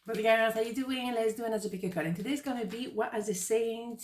But guys, how you doing? Let's do another pick a card. And today's gonna be what are they saying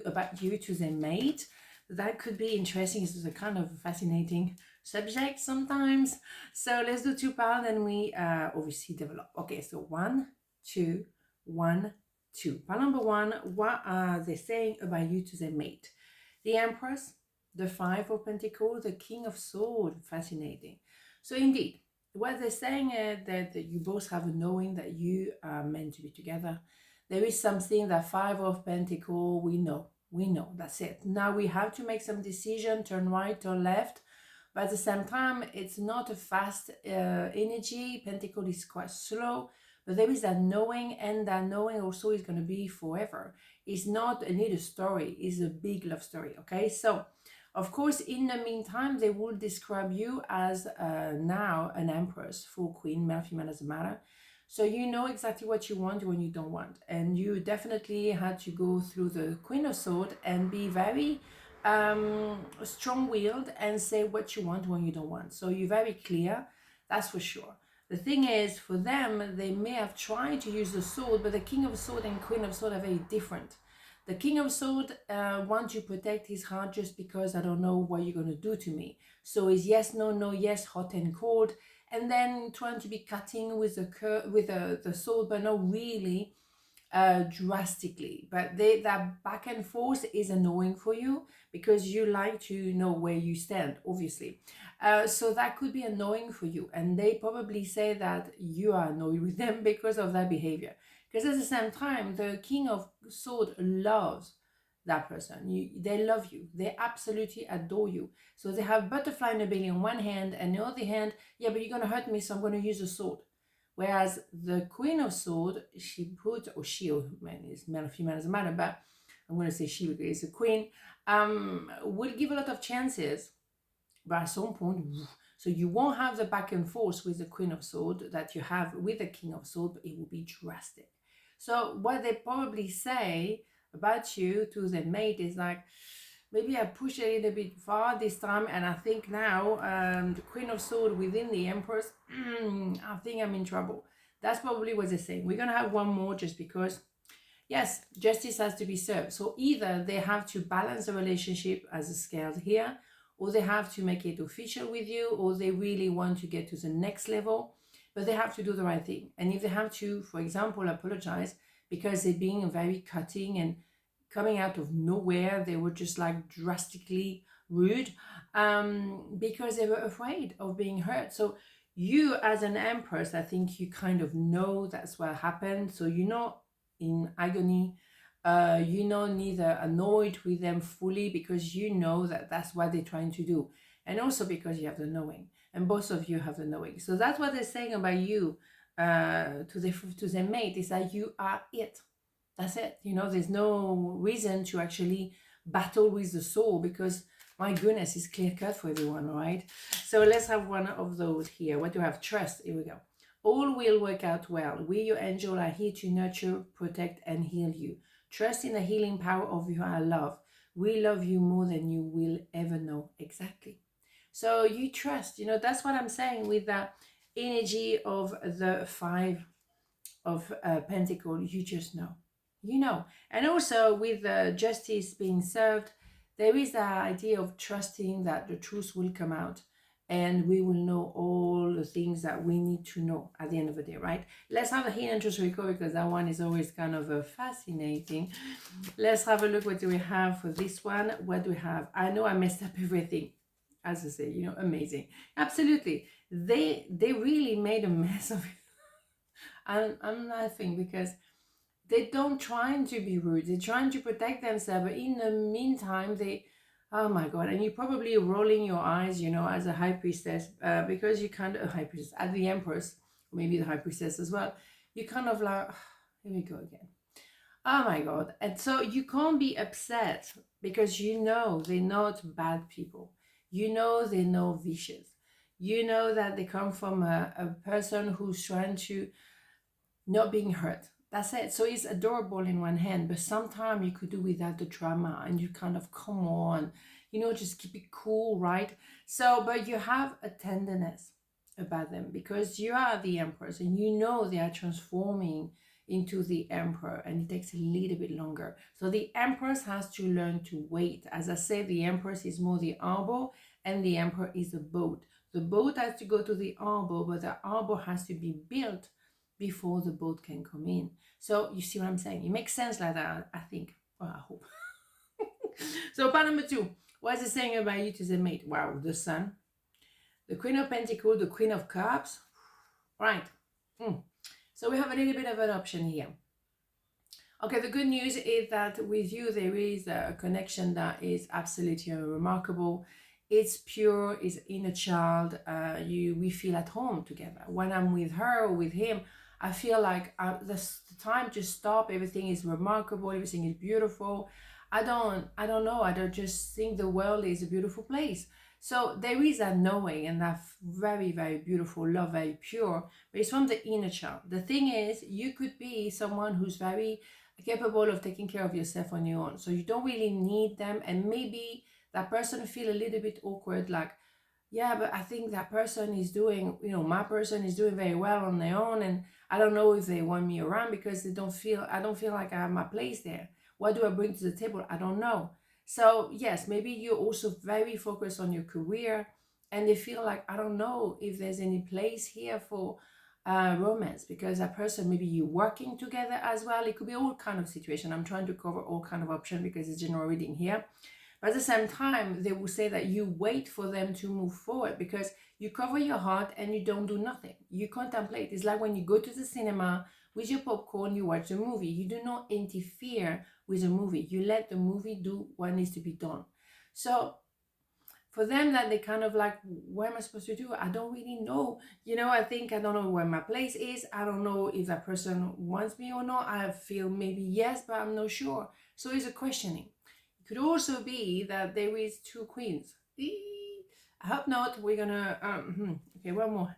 about you to their mate. That could be interesting. It's a kind of fascinating subject sometimes. So let's do two piles and we obviously develop. Okay, so 1, 2, 1, 2. Pile number 1, what are they saying about you to their mate? The Empress, the Five of Pentacles, the King of Swords. Fascinating. So indeed, what they're saying is that you both have a knowing that you are meant to be together. There is something that Five of Pentacles, we know, that's it. Now we have to make some decision, turn right, turn left, but at the same time, it's not a fast energy. Pentacle is quite slow, but there is that knowing, and that knowing also is going to be forever. It's not a little story, it's a big love story, okay? So of course, in the meantime, they will describe you as now an empress, full queen, male, female, doesn't matter. So you know exactly what you want when you don't want. And you definitely had to go through the Queen of Swords and be very strong-willed and say what you want when you don't want. So you're very clear, that's for sure. The thing is, for them, they may have tried to use the sword, but the King of Swords and Queen of Swords are very different. The King of Swords wants to protect his heart just because I don't know what you're going to do to me. So it's yes, no, no, yes, hot and cold. And then trying to be cutting with the sword, but not really drastically. But that back and forth is annoying for you because you like to know where you stand, obviously. So that could be annoying for you. And they probably say that you are annoyed with them because of that behavior. Because at the same time, the King of Swords loves that person. They love you. They absolutely adore you. So they have butterfly in the belly on one hand, and the other hand, yeah, but you're going to hurt me, so I'm going to use a sword. Whereas the Queen of Swords, she put, or she, or man, is male or female, doesn't matter, but I'm going to say she because it's a queen, will give a lot of chances, but at some point, so you won't have the back and forth with the Queen of Swords that you have with the King of Swords, but it will be drastic. So what they probably say about you to the mate is like, maybe I push a little bit far this time, and I think now the Queen of Swords within the Empress, I think I'm in trouble. That's probably what they're saying. We're going to have one more just because, yes, justice has to be served. So either they have to balance the relationship as a scale here, or they have to make it official with you, or they really want to get to the next level, but they have to do the right thing. And if they have to, for example, apologize because they're being very cutting and coming out of nowhere, they were just like drastically rude because they were afraid of being hurt. So you as an empress, I think you kind of know that's what happened. So you're not in agony. You're not neither annoyed with them fully because you know that that's what they're trying to do. And also because you have the knowing. And both of you have the knowing. So that's what they're saying about you to their mate, is that you are it. That's it. You know, there's no reason to actually battle with the soul because, my goodness, it's clear cut for everyone, right? So let's have one of those here. What do I have? Trust. Here we go. All will work out well. We, your angel, are here to nurture, protect, and heal you. Trust in the healing power of your love. We love you more than you will ever know. Exactly. So you trust. You know, that's what I'm saying with the energy of the Five of Pentacles. You just know. You know. And also with justice being served, there is the idea of trusting that the truth will come out and we will know all the things that we need to know at the end of the day, right? Let's have a hidden truth record because that one is always kind of fascinating. Let's have a look. What do we have for this one? What do we have? I know I messed up everything. As I say, you know, amazing. Absolutely. They really made a mess of it. I'm laughing because they don't try to be rude. They're trying to protect themselves. But in the meantime, they, oh my God. And you're probably rolling your eyes, you know, as a high priestess, because you kind of, high priestess, as the empress, maybe the high priestess as well. You kind of like, here we go again. Oh my God. And so you can't be upset because you know they're not bad people. You know they're not vicious. You know that they come from a person who's trying to not being hurt. That's it. So it's adorable in one hand, but sometimes you could do without the drama and you kind of, come on, you know, just keep it cool, right? So, but you have a tenderness. about them, because you are the empress and you know they are transforming into the emperor, and it takes a little bit longer. So the empress has to learn to wait. As I said, the empress is more the arbor and the emperor is the boat. The boat has to go to the arbor, but the arbor has to be built before the boat can come in. So you see what I'm saying? It makes sense like that, I think. Well, I hope. So part number 2, what is it saying about you to the mate? Wow, the sun, the Queen of Pentacles, the Queen of Cups. Right. So we have a little bit of an option here. Okay, the good news is that with you there is a connection that is absolutely remarkable. It's pure, it's inner child. We feel at home together. When I'm with her or with him, I feel like the time to stop. Everything is remarkable. Everything is beautiful. I don't know. I don't just think the world is a beautiful place. So there is that knowing and that very, very beautiful love, very pure, but it's from the inner child. The thing is, you could be someone who's very capable of taking care of yourself on your own. So you don't really need them. And maybe that person feel a little bit awkward, like, yeah, but I think that person is doing, my person is doing very well on their own. And I don't know if they want me around because I don't feel like I have my place there. What do I bring to the table? I don't know. So yes, maybe you're also very focused on your career and they feel like, I don't know if there's any place here for romance, because that person, maybe you're working together as well. It could be all kind of situation. I'm trying to cover all kind of options because it's general reading here. But at the same time, they will say that you wait for them to move forward because you cover your heart and you don't do nothing. You contemplate. It's like when you go to the cinema with your popcorn, you watch a movie. You do not interfere with a movie. You let the movie do what needs to be done. So for them, that they kind of like, what am I supposed to do? I don't really know. I think I don't know where my place is. I don't know if that person wants me or not. I feel maybe yes, but I'm not sure. So it's a questioning. It could also be that there is 2 queens. I hope not. We're gonna okay, one more.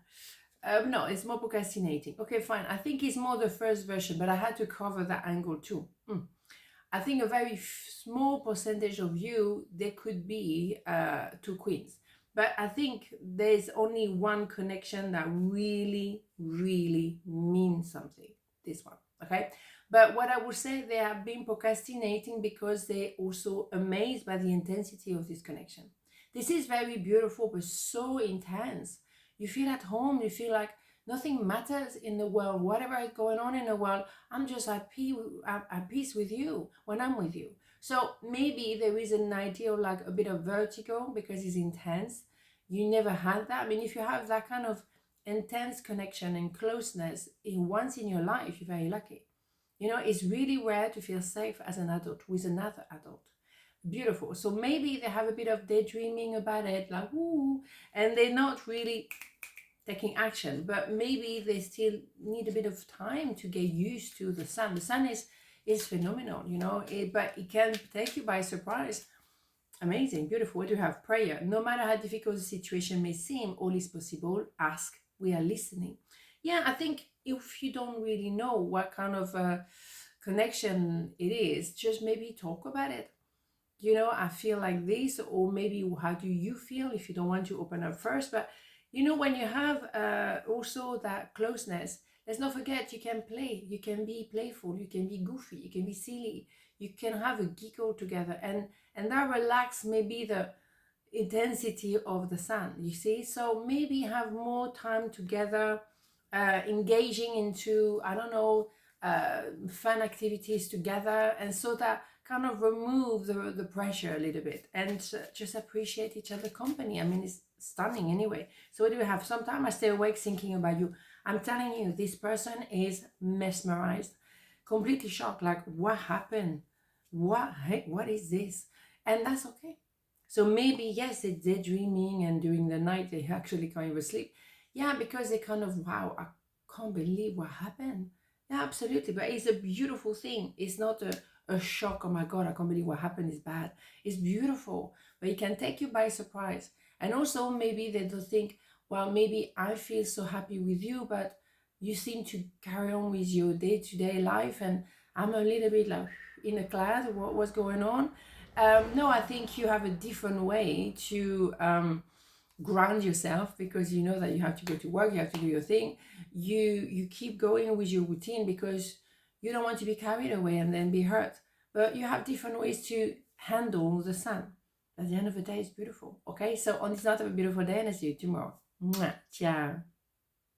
No, it's more procrastinating. Okay, fine. I think it's more the first version, but I had to cover that angle too. I think a very small percentage of you, there could be 2 queens. But I think there's only one connection that really, really means something. This one, okay? But what I would say, they have been procrastinating because they're also amazed by the intensity of this connection. This is very beautiful, but so intense. You feel at home, you feel like nothing matters in the world. Whatever is going on in the world, I'm just at peace with you when I'm with you. So maybe there is an idea of like a bit of vertigo because it's intense. You never had that. I mean, if you have that kind of intense connection and closeness once in your life, you're very lucky. It's really rare to feel safe as an adult with another adult. Beautiful. So maybe they have a bit of daydreaming about it, like, ooh, and they're not really taking action, but maybe they still need a bit of time to get used to the sun. The sun is phenomenal, but it can take you by surprise. Amazing, beautiful. What do you have? Prayer. No matter how difficult the situation may seem, all is possible. Ask. We are listening. Yeah, I think if you don't really know what kind of connection it is, just maybe talk about it. I feel like this, or maybe how do you feel if you don't want to open up first. But when you have also that closeness, let's not forget, you can play, you can be playful, you can be goofy, you can be silly, you can have a giggle together, and that relax maybe the intensity of the sun, you see. So maybe have more time together, engaging into, I don't know, fun activities together, and so that kind of remove the pressure a little bit, and just appreciate each other's company. I mean, it's stunning anyway. So what do we have? Sometimes I stay awake thinking about you. I'm telling you, this person is mesmerized, completely shocked, like, what happened? What is this? And that's okay. So maybe, yes, they're daydreaming, and during the night they actually can't even sleep. Yeah, because they kind of, wow, I can't believe what happened. Yeah, absolutely. But it's a beautiful thing. It's not a shock, oh my God, I can't believe what happened is bad. It's beautiful, but it can take you by surprise. And also maybe they don't think, well, maybe I feel so happy with you, but you seem to carry on with your day-to-day life, and I'm a little bit like in a cloud. What's going on? No, I think you have a different way to ground yourself, because you know that you have to go to work, you have to do your thing. You keep going with your routine because you don't want to be carried away and then be hurt. But you have different ways to handle the sun. At the end of the day, it's beautiful. Okay, so on this note, have a beautiful day, and I'll see you tomorrow. Mwah. Ciao.